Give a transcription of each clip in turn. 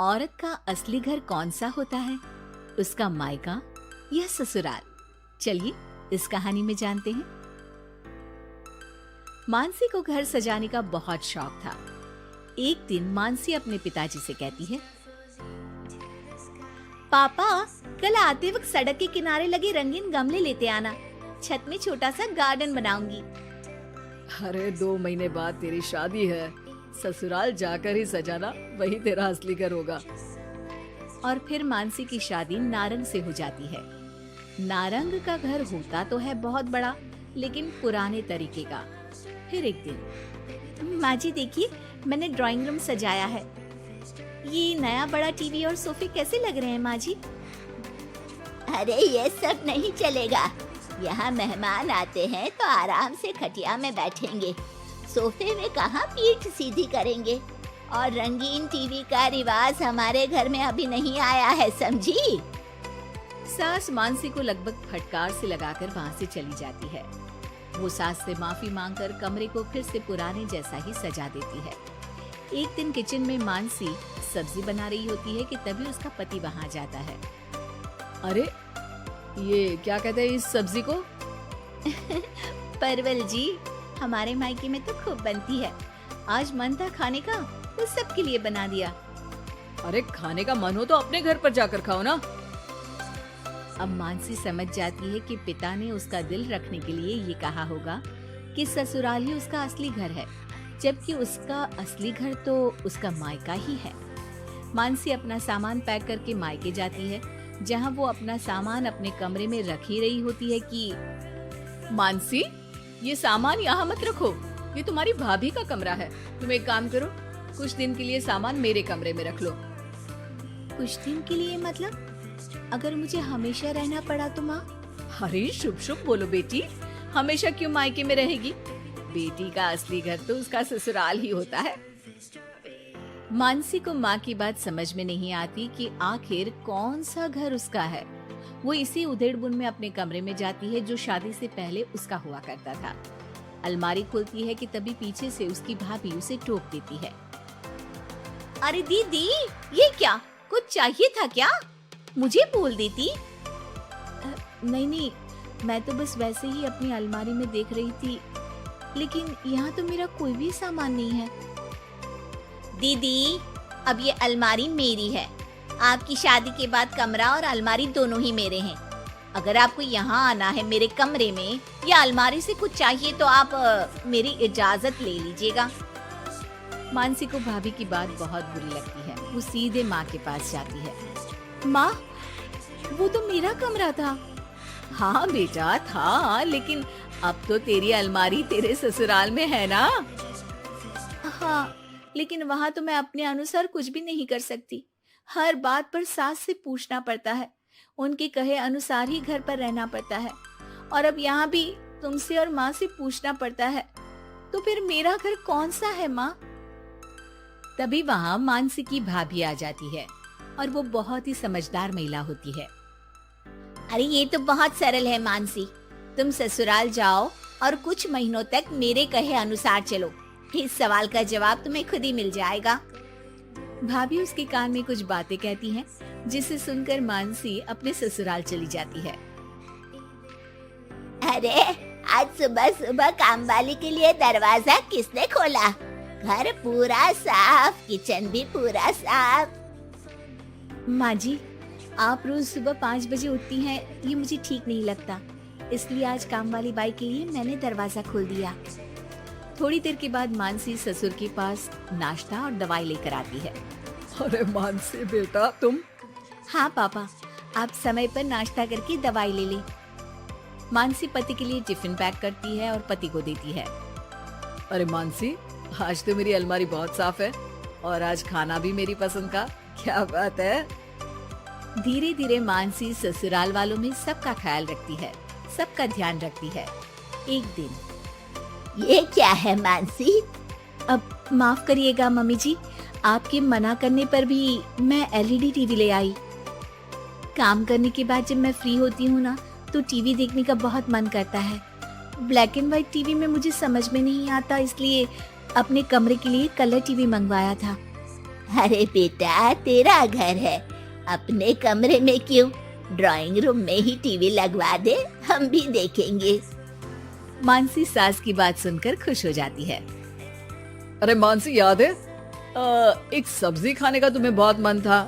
औरत का असली घर कौन सा होता है? उसका मायका या ससुराल? चलिए इस कहानी में जानते हैं। मानसी को घर सजाने का बहुत शौक था। एक दिन मानसी अपने पिताजी से कहती है, पापा, कल आते वक्त सड़क के किनारे लगे रंगीन गमले लेते आना। छत में छोटा सा गार्डन बनाऊंगी। अरे 2 महीने बाद तेरी शादी है, ससुराल जाकर ही सजाना, वही तेरा असली घर होगा। और फिर मानसी की शादी नारंग से हो जाती है। नारंग का घर होता तो है बहुत बड़ा, लेकिन पुराने तरीके का। फिर एक दिन, माँ जी देखिए, मैंने ड्राइंग रूम सजाया है। ये नया बड़ा टीवी और सोफे कैसे लग रहे हैं माँ जी? अरे ये सब नहीं चलेगा। यहाँ मेहमान आते हैं तो आराम से खटिया में बैठेंगे, सोफे में कहाँ पीठ सीधी करेंगे। और रंगीन टीवी का रिवाज हमारे घर में अभी नहीं आया है, समझी? सास मानसी को लगभग फटकार से लगाकर वहाँ से चली जाती है। वो सास से माफी मांगकर कमरे को फिर से पुराने जैसा ही सजा देती है। एक दिन किचन में मानसी सब्जी बना रही होती है कि तभी उसका पति वहाँ जाता है। अरे ये क्या कहते हैं इस सब्जी को? परवल जी, हमारे मायके में तो खूब बनती है। आज मन था खाने का तो सबके लिए बना दिया। अरे खाने का मन हो तो अपने घर पर जाकर खाओ ना। अब मानसी समझ जाती है कि पिता ने उसका दिल रखने के लिए ये कहा होगा कि ससुराल ही उसका असली घर है, जबकि उसका असली घर तो उसका मायका ही है। मानसी अपना सामान पैक करके मायके जाती है, जहाँ वो अपना सामान अपने कमरे में रख ही रही होती है कि मानसी, ये सामान यहाँ मत रखो, ये तुम्हारी भाभी का कमरा है। तुम एक काम करो, कुछ दिन के लिए सामान मेरे कमरे में रख लो। कुछ दिन के लिए मतलब? अगर मुझे हमेशा रहना पड़ा तो माँ? अरे शुभ शुभ बोलो बेटी, हमेशा क्यों मायके में रहेगी? बेटी का असली घर तो उसका ससुराल ही होता है। मानसी को माँ की बात समझ में नहीं आती कि आखिर कौन सा घर उसका है। वो इसी उधेड़-बुन में अपने कमरे में जाती है जो शादी से पहले उसका हुआ करता था। अलमारी खुलती है कि तभी पीछे से उसकी भाभी उसे टोक देती है। अरे दीदी, ये क्या? कुछ चाहिए था क्या? मुझे बोल देती। नहीं नहीं, मैं तो बस वैसे ही अपनी अलमारी में देख रही थी, लेकिन यहाँ तो मेरा कोई भी सामान नहीं है। दीदी, अब ये अलमारी मेरी है। आपकी शादी के बाद कमरा और अलमारी दोनों ही मेरे हैं। अगर आपको यहाँ आना है मेरे कमरे में या अलमारी से कुछ चाहिए तो आप मेरी इजाजत ले लीजिएगा। मानसी को भाभी की बात बहुत बुरी लगती है। वो सीधे माँ के पास जाती है। माँ, वो तो मेरा कमरा था। हाँ बेटा था, लेकिन अब तो तेरी अलमारी तेरे ससुराल में है ना। हाँ, लेकिन वहाँ तो मैं अपने अनुसार कुछ भी नहीं कर सकती। हर बात पर सास से पूछना पड़ता है, उनके कहे अनुसार ही घर पर रहना पड़ता है। और अब यहाँ भी तुमसे और माँ से पूछना पड़ता है, तो फिर मेरा घर कौन सा है माँ? तभी वहाँ मानसी की भाभी आ जाती है और वो बहुत ही समझदार महिला होती है। अरे ये तो बहुत सरल है मानसी, तुम ससुराल जाओ और कुछ महीनों तक मेरे कहे अनुसार चलो। इस सवाल का जवाब तुम्हें खुद ही मिल जाएगा। भाभी उसके कान में कुछ बातें कहती हैं, जिसे सुनकर मानसी अपने ससुराल चली जाती है। अरे आज सुबह सुबह काम वाली के लिए दरवाजा किसने खोला? घर पूरा साफ, किचन भी पूरा साफ। माँ जी, आप रोज सुबह 5 बजे उठती हैं, ये मुझे ठीक नहीं लगता, इसलिए आज काम वाली बाई के लिए मैंने दरवाजा खोल दिया। थोड़ी देर के बाद मानसी ससुर के पास नाश्ता और दवाई लेकर आती है। अरे मानसी बेटा तुम? हाँ पापा, आप समय पर नाश्ता करके दवाई ले लें। मानसी पति के लिए टिफिन पैक करती है और पति को देती है। अरे मानसी, आज तो मेरी अलमारी बहुत साफ है और आज खाना भी मेरी पसंद का। क्या बात है। धीरे धीरे मानसी ससुराल वालों में सबका ख्याल रखती है, सबका ध्यान रखती है। एक दिन, ये क्या है मानसी? अब माफ करिएगा मम्मी जी, आपके मना करने पर भी मैं एलईडी टीवी ले आई। काम करने के बाद जब मैं फ्री होती हूँ ना, तो टीवी देखने का बहुत मन करता है। ब्लैक एंड व्हाइट टीवी में मुझे समझ में नहीं आता, इसलिए अपने कमरे के लिए कलर टीवी मंगवाया था। अरे बेटा, तेरा घर है, अपने कमरे में क्यों? ड्राइंग रूम में ही टीवी लगवा दे, हम भी देखेंगे। मानसी सास की बात सुनकर खुश हो जाती है। अरे मानसी, याद है एक सब्जी खाने का तुम्हें बहुत मन था,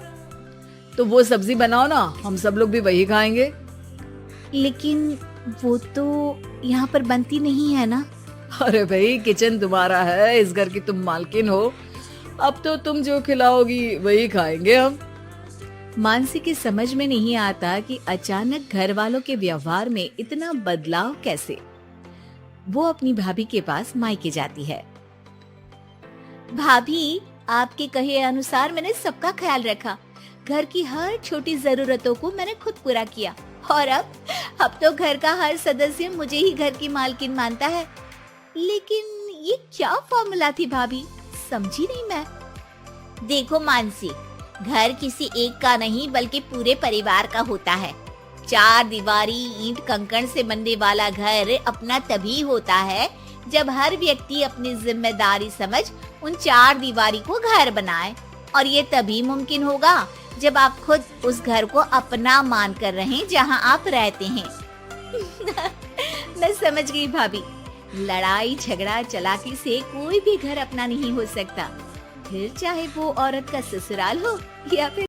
तो वो सब्जी बनाओ ना, हम सब लोग भी वही खाएंगे। लेकिन वो तो यहाँ पर बनती नहीं है ना। अरे भाई, किचन तुम्हारा है, इस घर की तुम मालकिन हो, अब तो तुम जो खिलाओगी वही खाएंगे हम। मानसी की समझ में नहीं आता कि अचानक घर वालों के व्यवहार में इतना बदलाव कैसे। वो अपनी भाभी के पास मायके जाती है। भाभी, आपके कहे अनुसार मैंने सबका ख्याल रखा, घर की हर छोटी जरूरतों को मैंने खुद पूरा किया, और अब तो घर का हर सदस्य मुझे ही घर की मालकिन मानता है। लेकिन ये क्या फॉर्मूला थी भाभी, समझी नहीं मैं। देखो मानसी, घर किसी एक का नहीं बल्कि पूरे परिवार का होता है। 4 दीवारी ईंट कंकड़ से बनने वाला घर अपना तभी होता है जब हर व्यक्ति अपनी जिम्मेदारी समझ उन 4 दीवारी को घर बनाए, और ये तभी मुमकिन होगा जब आप खुद उस घर को अपना मान कर रहें जहां आप रहते हैं। मैं समझ गई भाभी, लड़ाई झगड़ा चालाकी से कोई भी घर अपना नहीं हो सकता, फिर चाहे वो औरत का ससुराल हो या फिर